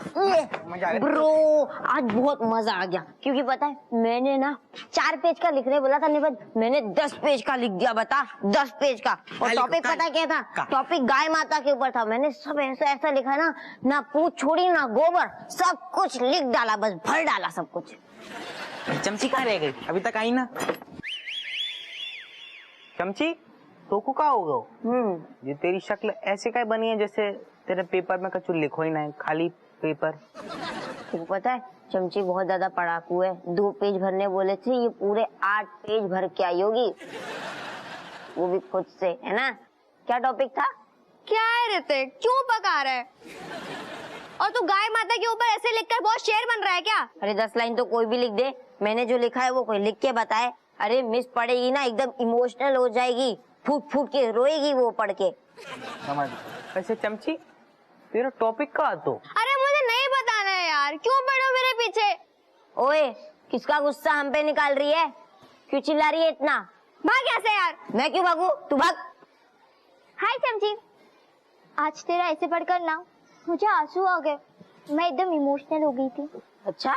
Bro आज बहुत मजा आ गया, क्योंकि पता है मैंने ना 4 पेज का लिखने बोला था निबंध, मैंने 10 पेज का लिख दिया। बता 10 पेज का। और टॉपिक पता क्या था? टॉपिक गाय माता के ऊपर था। मैंने सब ऐसा ऐसा लिखा ना पूछ छोड़ी ना गोबर, सब कुछ लिख डाला, बस भर डाला सब कुछ। चमची कहाँ रह गई? अभी तक आई ना। चमची तो को कहाँ हो गो? ये तेरी शक्ल ऐसे का बनी है जैसे तेरे पेपर में कछु लिखो ही ना है, खाली पेपर। तुमको पता है चमची बहुत ज्यादा पढ़ाकू है। 2 पेज भरने बोले थे, ये पूरे 8 पेज भर के आई होगी, वो भी खुद से, है ना? क्या टॉपिक था? क्या है ऋतिक, क्यों पका रहा है? और तू गाय माता के ऊपर ऐसे लिखकर बहुत शेर बन रहा है क्या? अरे 10 लाइन तो कोई भी लिख दे, मैंने जो लिखा है वो कोई लिख के बताए। अरे मिस पढ़ेगी ना एकदम इमोशनल हो जाएगी, फूट फूट के रोएगी वो पढ़ के। समझ। वैसे चमची तेरा टॉपिक का तो? अरे मुझे नहीं बताना है यार, क्यों पढ़ो मेरे पीछे? ओए किसका गुस्सा हम पे निकाल रही है? क्यों चिल्ला रही है इतना? भाग कैसे यार? मैं क्यों भागू, तू भाग। हाय चमची, आज तेरा ऐसे पढ़कर ना मुझे आंसू आ गए, मैं एकदम इमोशनल हो गई थी। अच्छा,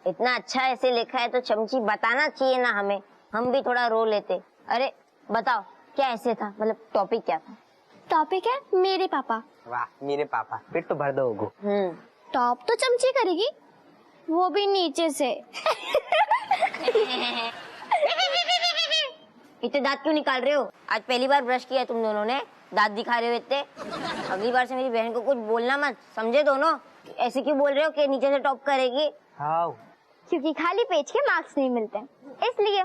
इतना अच्छा ऐसे लिखा है तो चमची बताना चाहिए ना हमें, हम भी थोड़ा रो लेते। अरे बताओ क्या ऐसे था, मतलब टॉपिक क्या था? टॉपिक है मेरे पापा। वाह मेरे पापा, फिर तो भर दो। टॉप तो चमची करेगी, वो भी नीचे से। इतने दांत क्यों निकाल रहे हो? आज पहली बार ब्रश किया तुम दोनों ने, दांत दिखा रहे हो इतने। अगली बार से मेरी बहन को कुछ बोलना मत, समझे दोनों? ऐसे क्यों बोल रहे हो कि नीचे से टॉप करेगी? हाँ क्योंकि खाली पेज के मार्क्स नहीं मिलते इसलिए।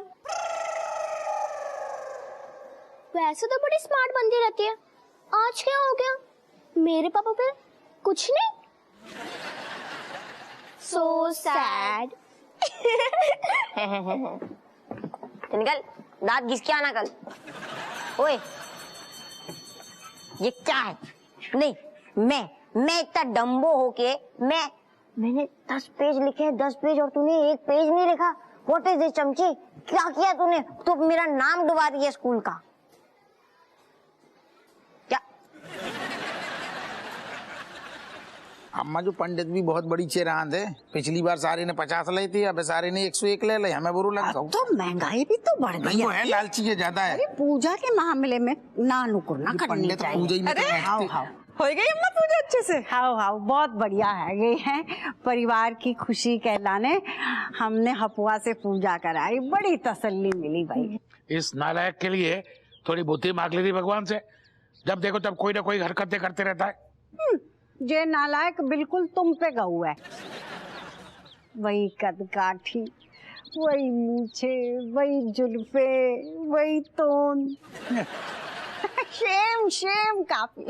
वैसे तो बड़ी स्मार्ट बनती रहती है, आज क्या हो गया? मेरे पापा पे कुछ नहीं। So sad। निकल, दांत घिस के आना कल। ओए ये क्या है? नहीं मैं इतना डम्बो होके मैंने 10 पेज लिखे हैं, 10 पेज, और तूने 1 पेज नहीं लिखा। व्हाट इज दिस चमची, क्या किया तूने? तो मेरा नाम डुबा दिया स्कूल का। क्या? अम्मा जो पंडित भी बहुत बड़ी चेरांद है। पिछली बार सारे ने 50 लाई थी, अब सारे ने 101 ले ली। हमें बुरा लग गया। तो महंगाई भी तो बढ़ गई है, लालची के ज्यादा है। पूजा के मामले में ना नुकुर ना करनी चाहिए। पूजा ही में तो हाउ हो गई अम्मा पूजा अच्छे से? हाउ बहुत बढ़िया है। ये है परिवार की खुशी कहलाने हमने हपुआ से पूजा कराई, बड़ी तसल्ली मिली भाई। इस नालायक के लिए थोड़ी बुद्धि मांग ली थी भगवान से, जब देखो तब कोई ना कोई हरकतें करते रहता है। ये नालायक बिल्कुल तुम पे गऊ है। वही कद काठी, वही मूछे, वही जुल्फे, वही तोन। शेम काफी।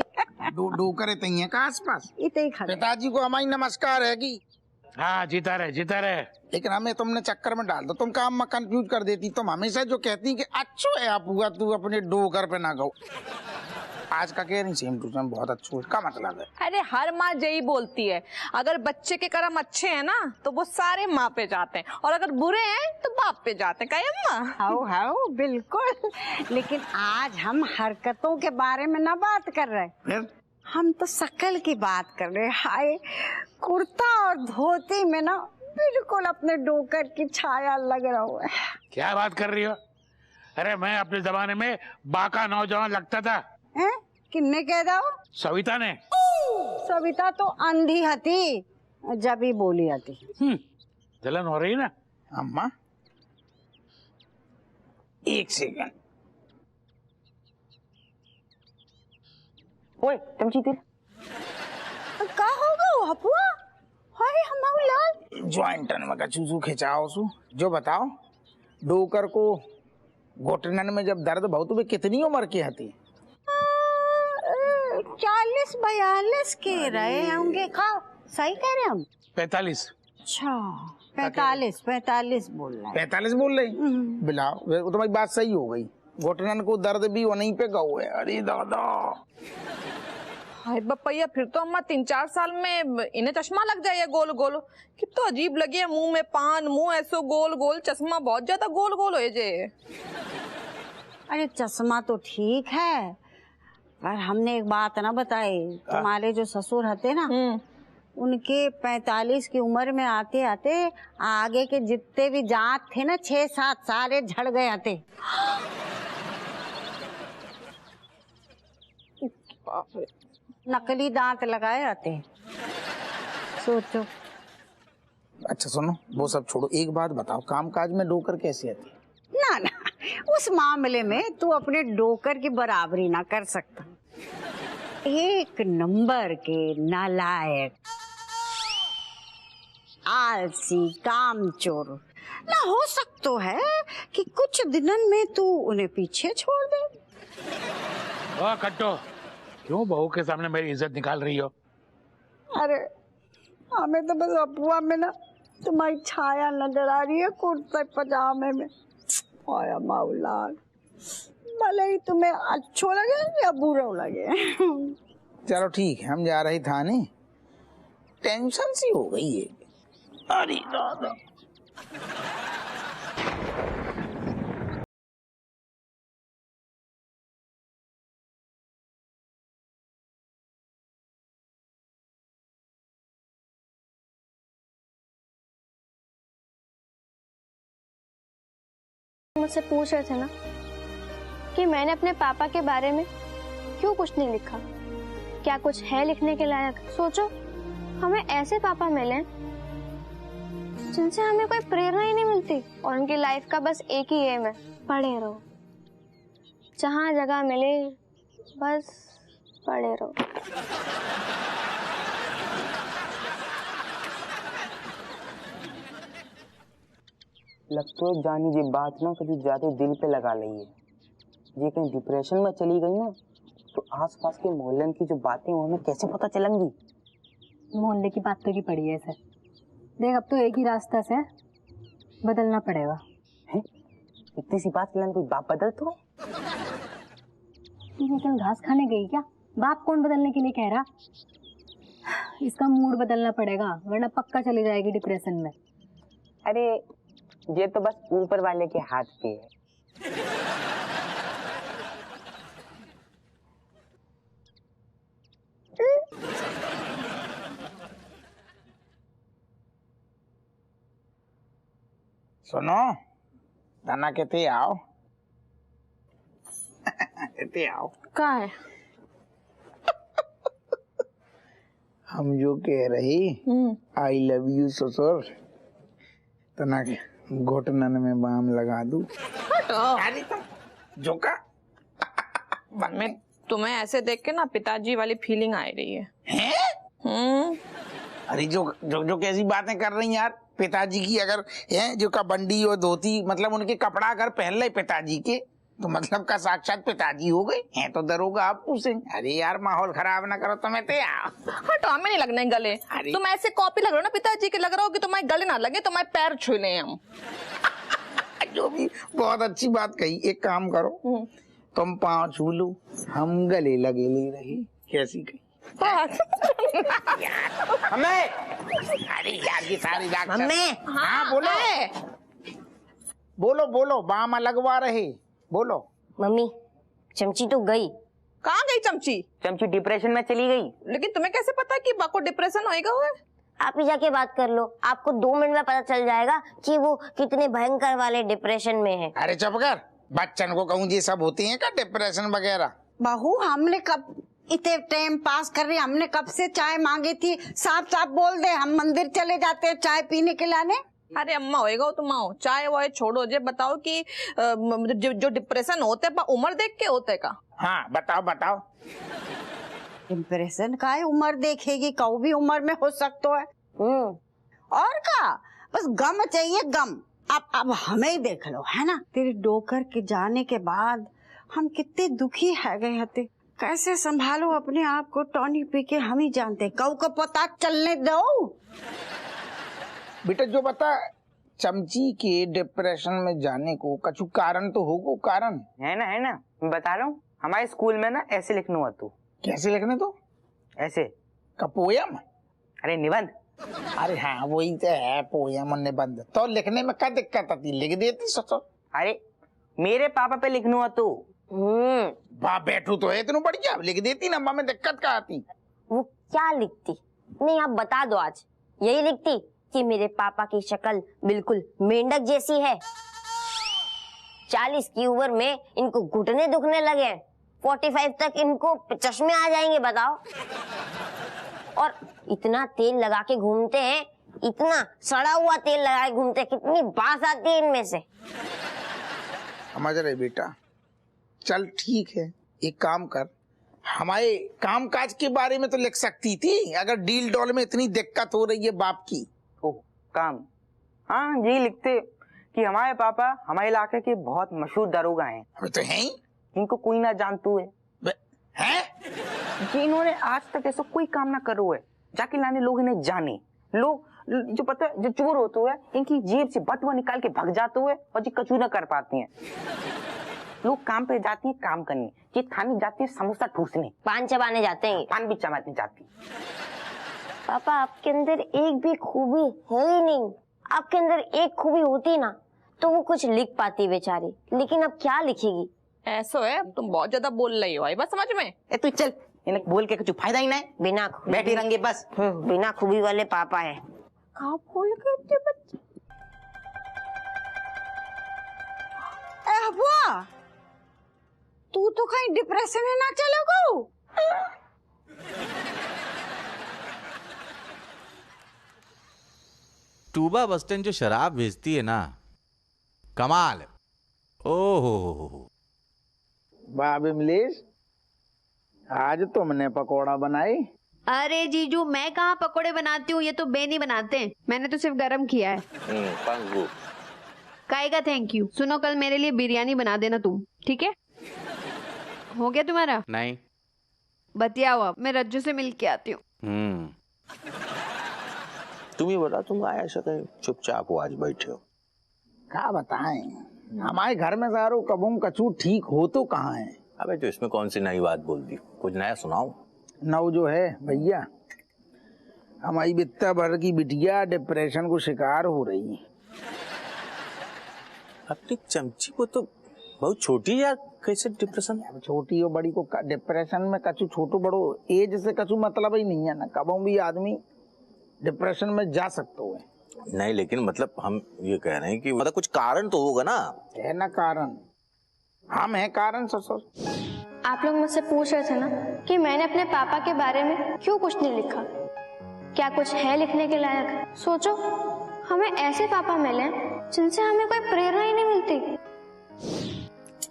डो करे तई है का आसपास? इतने खड़े। पिताजी को हमारी नमस्कार है की। हाँ जीता रहे। लेकिन हमें तुमने चक्कर में डाल दो, तुम काम में कंफ्यूज कर देती। तुम हमेशा जो कहती कि अच्छो है आप हुआ, तू अपने डोकर पे ना गो। आज का कह रही सेम टू सेम बहुत अच्छा। का मतलब है? अरे हर माँ यही बोलती है, अगर बच्चे के कर्म अच्छे हैं ना तो वो सारे माँ पे जाते हैं, और अगर बुरे हैं तो बाप पे जाते हैं। क्या अम्मा? हाउ बिल्कुल। लेकिन आज हम हरकतों के बारे में ना बात कर रहे, फिर हम तो शकल की बात कर रहे। हाय कुर्ता और धोती में ना बिल्कुल अपने डोकर की छाया लग रहा है। क्या बात कर रही हो? अरे मैं अपने जमाने में बाका नौजवान लगता था। किन्ने कह रहा हो? सविता ने। सविता तो अंधी हती, जब ही बोली हती। जलन हो रही ना अम्मा? एक सेकंड। ओए चमची तेरे का होगा हपुआ? हाय हमारा लाल ज्वाइंटन में कचूसू खिंचाओ सु। जो बताओ, डोकर को घुटनन में जब दर्द बहुत भी कितनी उम्र की हती? 40-42 के रहे होंगे। खाओ सही कह रहे हम? 45। अच्छा 45 बोल रहे। 45 बोल रही? बिलाओ, तुम्हारी बात सही हो गई। घुटनन को दर्द भी वहीं पे गौ है। अरे दादा, हाय बपैया, फिर तो अम्मा 3-4 साल में इन्हें चश्मा लग जाए गोल गोल। कितना तो अजीब लगे है, मुंह में पान, मुंह ऐसो गोल गोल, चश्मा बहुत ज्यादा गोल गोल हो जे। अरे चश्मा तो ठीक है, पर हमने एक बात ना बताई। तुम्हारे जो ससुर हते ना, उनके 45 की उम्र में आते आते आगे के जितने भी दांत थे ना 6-7 सारे झड़ गए आते। नकली दांत लगाए आते। सोचो। अच्छा सुनो, वो सब छोड़ो, एक बात बताओ, कामकाज में डोकर कैसे आती? ना ना, उस मामले में तू अपने डोकर की बराबरी ना कर सकता। एक नंबर के नालायक, आलसी, कामचोर। ना हो सकता है कि कुछ दिनन में तू उन्हें पीछे छोड़ दे। ओ कट्टो, क्यों बहू के सामने मेरी इज्जत निकाल रही हो? अरे हमें तो बस अपुआ में ना तुम्हारी छाया नजर आ रही है कुर्ते पजामे में। आया मौला, भले ही तुम्हें अच्छो लगे या बुरा लगे। चलो ठीक है, हम जा रहे थाने। टेंशन सी हो गई है। अरे दादा। मुझसे पूछ रहे थे ना कि मैंने अपने पापा के बारे में क्यों कुछ नहीं लिखा, क्या कुछ है लिखने के लायक। सोचो, हमें ऐसे पापा मिले जिनसे हमें कोई प्रेरणा ही नहीं मिलती और उनकी लाइफ का बस एक ही एम है, पढ़े रहो, जहां जगह मिले बस पढ़े रहो। लगता है जानी ये बात ना कभी ज्यादा दिल पे लगा ली है। ये कहीं डिप्रेशन में चली गई ना तो आसपास के मोहल्ले की जो बातें वो हमें कैसे पता चलेंगी? मोहल्ले की बात तो की पड़ी है सर। देख, अब तो एक ही रास्ता से बदलना पड़ेगा। हैं? इतनी सी बात के लिए कोई बाप बदल तो? ये कल घास खाने गई क्या? बाप कौन बदलने के लिए कह रहा? इसका मूड बदलना पड़ेगा वरना पक्का चली जाएगी डिप्रेशन में। अरे ये तो बस ऊपर वाले के हाथ पे है। सुनो, तना कहते आओ। कहते आओ। का है? हम जो कह रहे आई लव यू ससुर, तना के घुटनन में बाम लगा दूं। अरे तुम जोका। मैं तुम्हें ऐसे देख के ना पिताजी वाली फीलिंग आ रही है। हैं? अरे जो कैसी बातें कर रही यार। पिताजी की अगर है जो का बंडी और धोती, मतलब उनके कपड़ा अगर पहन ले पिताजी के तो मतलब का साक्षात पिताजी हो गए हैं। तो दरोगा आप पूछे। अरे यार माहौल खराब ना करो तुम्हें। तो हटो, हमें नहीं लगने गले। तुम ऐसे कॉपी लग रहे हो ना पिताजी के, लग रहा हो कि तुम्हारे गले ना लगे, तुम्हारे पैर छू ले हम। जो भी बहुत अच्छी बात कही। एक काम करो, तुम पाँव छू लो, हम गले लगे ले रहे। कैसी कही? हमें अरे यार ये सारी बात हमें हाँ बोलो बोलो बोलो, बाम लगवा रहे, बोलो। मम्मी चमची तो गई। कहाँ गई चमची? चमची डिप्रेशन में चली गई। लेकिन तुम्हें कैसे पता कि बाको डिप्रेशन होएगा? हुआ आप ही जाके बात कर लो, आपको 2 मिनट में पता चल जाएगा कि वो कितने भयंकर वाले डिप्रेशन में है। अरे चुप कर, बच्चन को कहूँ ये सब होती है क्या डिप्रेशन वगैरह? बहू, हमने कब इतने टाइम पास कर रहे, हमने कब से चाय मांगी थी? साफ साफ बोल दे, हम मंदिर चले जाते हैं चाय पीने के लाने। अरे अम्मा होएगा तुम आओ, चाय वाय छोड़ो, जे बताओ कि जो डिप्रेशन होते हैं उम्र देख के होते का? हाँ बताओ बताओ। डिप्रेशन का है, उम्र देखेगी, कऊ भी उम्र में हो सकता है। और का बस गम चाहिए, गम। अब हमें ही देख लो, है ना? तेरे डोकर के जाने के बाद हम कितने दुखी है गए हते। कैसे संभालो अपने आप को, टॉनी पी के हम ही जानते। कऊ को पता चलने दो। बेटा जो बता, चमची के डिप्रेशन में जाने को कछु कारण तो होगा। कारण है ना मैं बता रहा हूँ। हमारे स्कूल में ना ऐसे लिखना हुआ तू। कैसे लिखने तो? ऐसे का पोयम? अरे निबंध। अरे हाँ वही तो है, पोयम और निबंध। तो लिखने में क्या दिक्कत आती? लिख देती ससुर। अरे मेरे पापा पे लिखना हुआ तू। बाप बैठू तो है इतना बढ़िया, लिख देती ना। में दिक्कत क्या आती? वो क्या लिखती? नहीं आप बता दो आज। यही लिखती कि मेरे पापा की शक्ल बिल्कुल मेंढक जैसी है, 40 की उम्र में इनको घुटने दुखने लगे, 45 तक इनको चश्मे आ जाएंगे, बताओ। और इतना तेल लगा के घूमते हैं, इतना सड़ा हुआ तेल लगा के घूमते हैं, कितनी बास आती है इनमें से। समझ रहे बेटा, चल ठीक है, एक काम कर, हमारे काम काज के बारे में तो लिख सकती थी, अगर डील डॉल में इतनी दिक्कत हो रही है बाप की। ओह काम, हाँ यही लिखते कि हमारे पापा हमारे इलाके के बहुत मशहूर दरोगा हैं। अबे तो हैं ही, इनको कोई ना जानतू है हैं? कि इन्होंने आज तक ऐसा कोई काम ना करो है जाके लाने लोग इन्हें जाने। लोग जो पता है, जो चोर होते हुए इनकी जेब से बटुआ निकाल के भाग जाते हुए और जी कचू ना कर पाती हैं। लोग काम पे जाती है काम करने, ये थाने जाती है समोसा ठूसने, पान चबाने जाते हैं। पान भी चबाने जाती। पापा आपके अंदर एक भी खूबी है ही नहीं। आपके अंदर एक खूबी होती ना तो वो कुछ लिख पाती बेचारी, लेकिन अब क्या लिखेगी। ऐसो है, तुम बहुत ज्यादा बोल रही हो, आई बस समझ में। ए तू चल, इन्हें बोल के कुछ फायदा ही ना है, बिना बैठी रहेंगे बस। बिना खूबी वाले पापा है। कहाँ बोल गए बच्चे। बुआ, तू तो कहीं डिप्रेशन में ना चले गो। टूबा बस स्टैंड जो शराब बेचती है ना, कमाल है। ओहो वाह विमलेश, आज तुमने पकोड़ा बनाए। अरे जीजू, मैं कहाँ पकोड़े बनाती हूँ, ये तो बेनी बनाते हैं, मैंने तो सिर्फ गरम किया है। काय का थैंक यू। सुनो, कल मेरे लिए बिरयानी बना देना तुम, ठीक है? हो गया तुम्हारा? नहीं। बतियाओ, अब मैं रज्जू से मिल के आती हूँ। तुम ही बता, तुम आया ऐसा चुपचाप हो, आज बैठे हो। क्या बताएं, हमारे घर में सारो कबूम कचू ठीक हो तो कहाँ है। अबे तो इसमें कौन सी नई बात बोल दी, कुछ नया सुनाओ। नौ जो है भैया, हमारी बित्ता भर की बिटिया डिप्रेशन को शिकार हो रही है। अपनी चमची को तो बहुत छोटी यार, कैसे डिप्रेशन? छोटी और बड़ी को डिप्रेशन में कचू छोटो बड़ो एज से कचू मतलब ही नहीं है ना, कबों भी आदमी डिप्रेशन में जा सकते हो। नहीं लेकिन मतलब हम ये कह रहे हैं कि मतलब कुछ कारण तो होगा ना। है ना कारण, हम है कारण ससुर। आप लोग मुझसे पूछ रहे थे ना कि मैंने अपने पापा के बारे में क्यों कुछ नहीं लिखा, क्या कुछ है लिखने के लायक। सोचो, हमें ऐसे पापा मिले जिनसे हमें कोई प्रेरणा ही नहीं मिलती।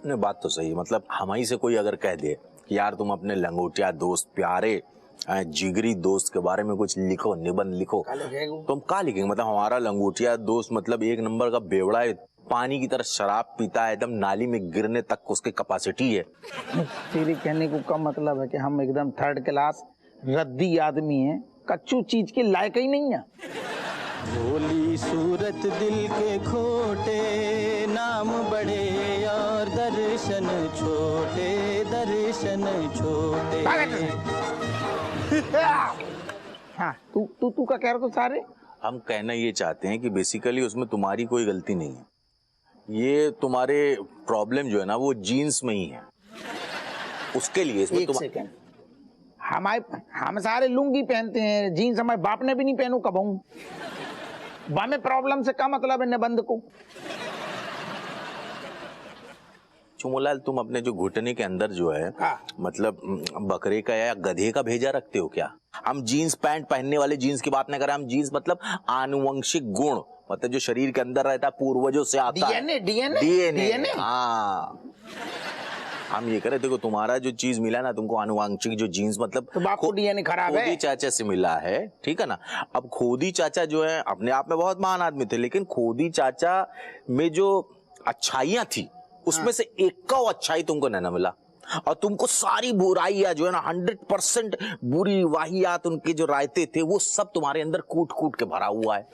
नहीं बात तो सही है, मतलब हमारी से कोई अगर कह दे कि यार तुम अपने लंगोटिया दोस्त, प्यारे जिगरी दोस्त के बारे में कुछ लिखो, निबंध लिखो, तो हम क्या लिखेंगे? मतलब हमारा लंगोटिया दोस्त मतलब एक नंबर का बेवड़ा है, पानी की तरह शराब पीता है, एकदम नाली में गिरने तक उसकी कैपेसिटी है। तेरे कहने को का मतलब है कि हम एकदम थर्ड क्लास रद्दी आदमी हैं, कच्चू चीज के लायक ही नहीं है। भोली सूरत दिल के खोटे, नाम बड़े और दर्शन छोटे, दर्शन छोटे। हाँ, तू का कह रहा तो सारे हम कहना ये चाहते हैं कि बेसिकली उसमें तुम्हारी कोई गलती नहीं है, ये तुम्हारे प्रॉब्लम जो है ना वो जीन्स में ही है, उसके लिए इसमें तुम हम सारे लुंगी पहनते हैं, जीन्स हमारे बाप ने भी नहीं पहनू कबहू। बा में प्रॉब्लम से क्या मतलब है निबंध को? चुमोलाल, तुम अपने जो घुटने के अंदर जो है मतलब बकरे का या गधे का भेजा रखते हो क्या? हम जीन्स पैंट पहनने वाले जीन्स की बात नहीं कर रहे, हम जीन्स मतलब आनुवंशिक गुण, मतलब जो शरीर के अंदर रहता है, पूर्वजों से आता है, डीएनए। हाँ, हम ये करे, देखो तुम्हारा जो चीज मिला ना तुमको आनुवंशिक जो जीन्स मतलब तो बाप को डीएनए खराब है, खोदी चाचा से मिला है, ठीक है ना। अब खोदी चाचा जो है अपने आप में बहुत महान आदमी थे, लेकिन खोदी चाचा में जो अच्छाइयां थी उसमें से एक का अच्छाई तुमको नहीं मिला, और तुमको सारी बुराइयां जो है ना 100% बुरी वाहियात उनके जो रायते थे वो सब तुम्हारे अंदर कूट कूट के भरा हुआ है।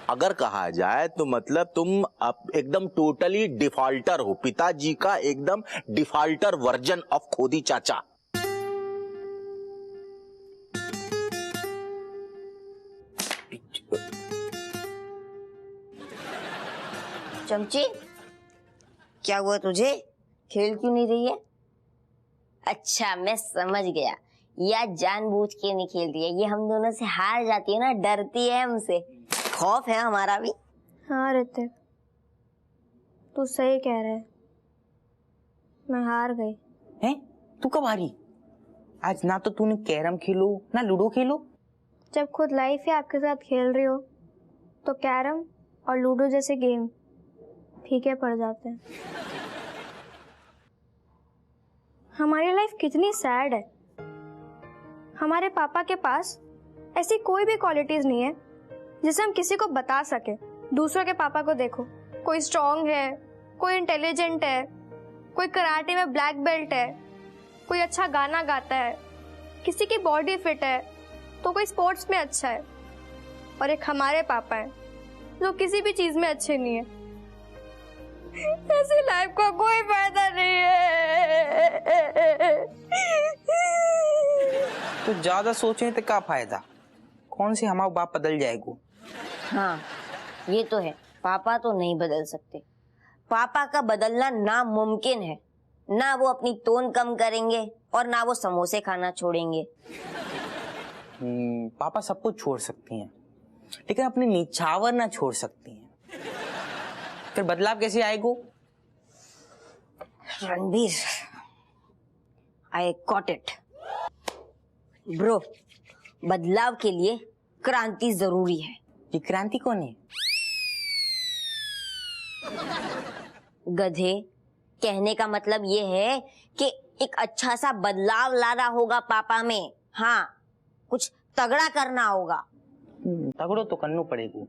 अगर कहा जाए तो मतलब तुम अब एकदम टोटली डिफॉल्टर हो, पिताजी का एकदम डिफॉल्टर वर्जन ऑफ खोदी चाचा। चमची, क्या हुआ तुझे? खेल क्यों नहीं रही है? अच्छा, मैं समझ गया, या जानबूझ के नहीं खेलती है, ये हम दोनों से हार जाती है ना, डरती है हमसे, खौफ है हमारा भी। हाँ ऋतिक, तू सही कह रहा है, मैं हार गई। हैं? तू कब हारी? आज ना तो तूने कैरम खेलो ना लूडो खेलो। जब खुद लाइफ ही आपके साथ खेल रही हो तो कैरम और लूडो जैसे गेम फीके पड़ जाते हैं। हमारी लाइफ कितनी सैड है। हमारे पापा के पास ऐसी कोई भी क्वालिटीज नहीं है जिसे हम किसी को बता सके। दूसरों के पापा को देखो, कोई स्ट्रांग है, कोई इंटेलिजेंट है, कोई कराटे में ब्लैक बेल्ट है, कोई अच्छा गाना गाता है, किसी की बॉडी फिट है तो कोई स्पोर्ट्स में अच्छा है, और एक हमारे पापा हैं जो किसी भी चीज में अच्छे नहीं है। ऐसी लाइफ का कोई फायदा नहीं है। तो ज्यादा सोचने तो क्या फायदा, कौन से हमारा बाप बदल जाएगा। हाँ ये तो है, पापा तो नहीं बदल सकते, पापा का बदलना नामुमकिन है। ना वो अपनी टोन कम करेंगे और ना वो समोसे खाना छोड़ेंगे। पापा सब कुछ छोड़ सकती हैं, लेकिन अपने निछावर ना छोड़ सकती हैं। फिर बदलाव कैसे आएगा? Ranbir, I got it bro, बदलाव के लिए क्रांति जरूरी है। ये क्रांति कौन है? गधे, कहने का मतलब ये है कि एक अच्छा सा बदलाव लाना होगा पापा में। हाँ, कुछ तगड़ा करना होगा। तगड़ो तो करना पड़ेगा।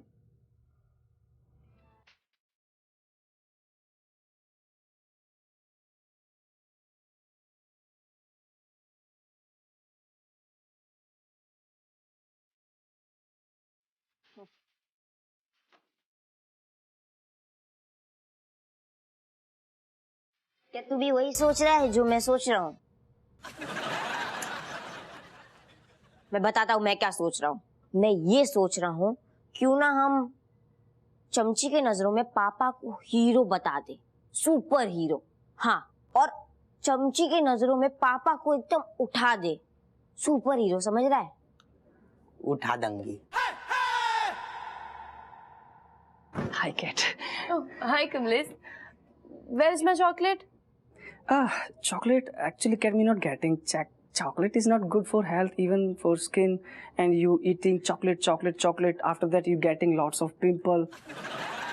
क्या तू भी वही सोच रहा है जो मैं सोच रहा हूँ? मैं बताता हूँ मैं क्या सोच रहा हूँ। मैं ये सोच रहा हूँ क्यों ना हम चमची के नजरों में पापा को हीरो बता दे, सुपर हीरो। हाँ, और चमची के नजरों में पापा को एकदम उठा दे, सुपर हीरो। समझ रहा है? उठा देंगे। Hi, Cat. Oh, hi, Kamlesh. Where's my chocolate? Chocolate, actually, Cat, me not getting. Chocolate is not good for health, even for skin. And you eating chocolate. After that, you getting lots of pimple.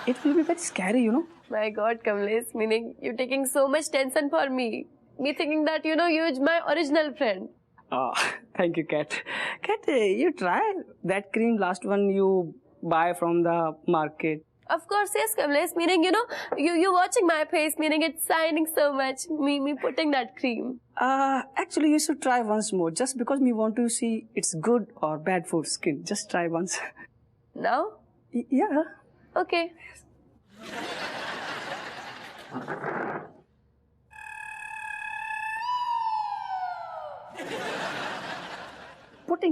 It will be very scary, you know. My God, Kamlesh, meaning you taking so much tension for me. Me thinking that, you is my original friend. Thank you, Cat. Cat, you try that cream, last one you buy from the market. Of course, yes, Kamlesh, meaning, you watching my face, meaning it's shining so much, me putting that cream. Actually, you should try once more, just because me want to see it's good or bad for skin. Just try once. Now? Yeah. Okay.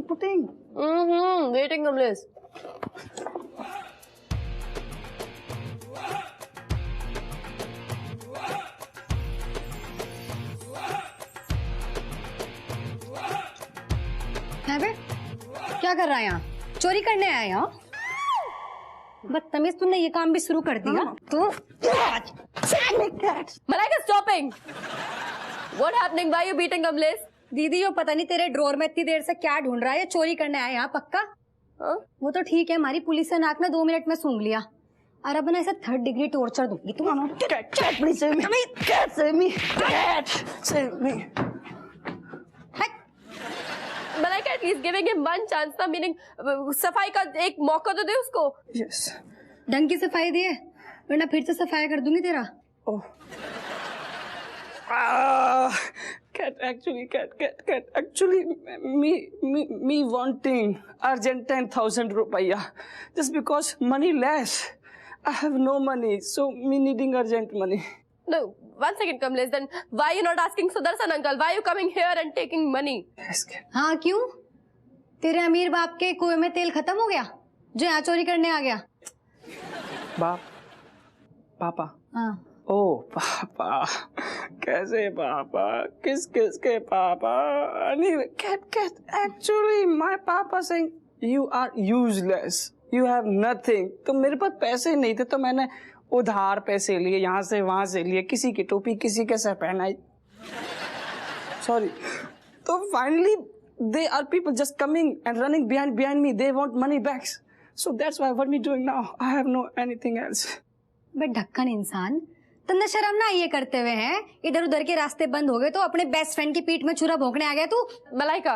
Pudding. Waiting, Kamlesh. क्या कर रहा है यहाँ? चोरी करने आया यहाँ? बदतमीज, तुमने ये काम भी शुरू कर दिया। तू Malaika, stopping! What happening? Why you beating Kamlesh? दीदी, यो पता नहीं तेरे ड्रॉर में इतनी देर से क्या ढूंढ रहा है। चोरी करने आया यहाँ पक्का? वो तो ठीक है, हमारी पुलिस से नाक ना 2 मिनट में सूंघ लिया, और अब ना इसे 3rd डिग्री टॉर्चर दूंगी। Malaika, at least giving him one chance, ना meaning सफाई का एक मौका तो दे उसको। Yes. ढंग की सफाई दिए, वरना फिर से सफाई कर दूंगी तेरा। Cat, actually, me wanting urgent 10,000 rupiah, just because money less. I have no money, so me needing urgent money. No, one second, Kamlesh. Then why you not asking Sudarshan uncle? Why you coming here and taking money? Yes, Cat. हाँ, क्यों? तेरे अमीर बाप के कुएं में तेल खत्म हो गया जो यहाँ चोरी करने आ गया? पापा, हाँ, ओ पापा, कैसे पापा, किस किस के पापा? Anyway, cat. Actually, my papa saying you are useless. You have nothing. तो मेरे पास पैसे नहीं थे तो मैंने उधार पैसे लिए, यहाँ से वहां से लिए, किसी की टोपी किसी के सर पहनाई. Sorry. तो finally they are people just coming and running behind me. They want money back. So that's why what we doing now. I have no anything else. But ढक्कन इंसान, तन्ने शर्म ना ये करते हुए हैं. इधर उधर के रास्ते बंद हो गए तो अपने बेस्ट फ्रेंड की पीठ में छुरा भोंकने आ गया तू. Malaika,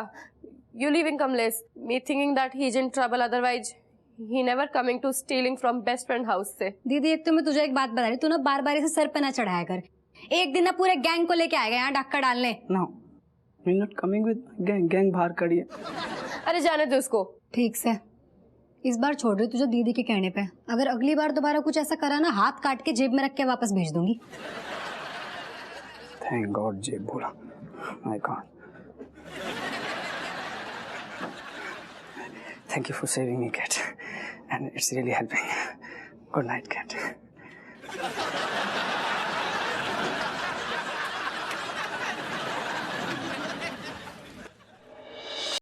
you leaving Kamlesh, me thinking that he's in trouble, otherwise he never coming to stealing from best friend house से. दीदी एक तो मैं तुझे एक बात बता रही, तू ना बार बार इसे सर पे ना चढ़ाया कर. एक दिन ना पूरे गैंग को लेके आएगा यहाँ ढक्का डालने. No, we're not coming with gang बाहर खड़ी है. अरे जाने दे उसको. ठीक से इस बार छोड़ रही तुझे दीदी के कहने पे. अगर अगली बार दोबारा कुछ ऐसा करा ना, हाथ काट के जेब में रख के वापस भेज दूंगी. Thank God जेब बोला. My God. Thank you for saving me, cat. And it's really helping. Good night, cat.